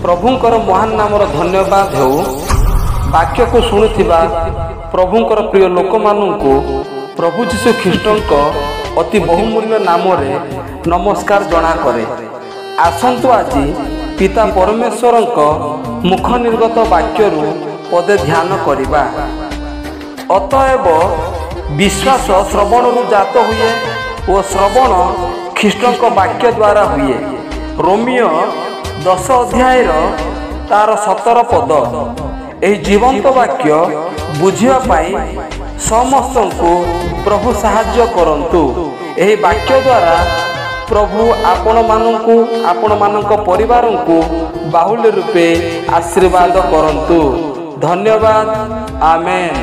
प्रभुंकर महान नामर धन्यवाद हो। वाक्य को शुणुथिबा प्रभुंकर प्रिय लोक मानू प्रभु जीशु ख्रीष्टंक अति बहुमूल्य नाम नमस्कार जना करे। आसंतु आजी पिता परमेश्वरंक मुख निर्गत वाक्यरू पदे ध्यान करिबा। अतएव विश्वास श्रवणरू जात हुए और श्रवण ख्रीष्टंक वाक्य द्वारा हुए। रोमियो 10 अध्याय तार 17 पद। एही जीवंत वाक्य बुझिबा पाई समस्त को प्रभु साहाय्य करंतु। एही वाक्य द्वारा प्रभु आपण मानक परिवार को बाहुल्य रूपे आशीर्वाद करंतु। धन्यवाद। आमेन।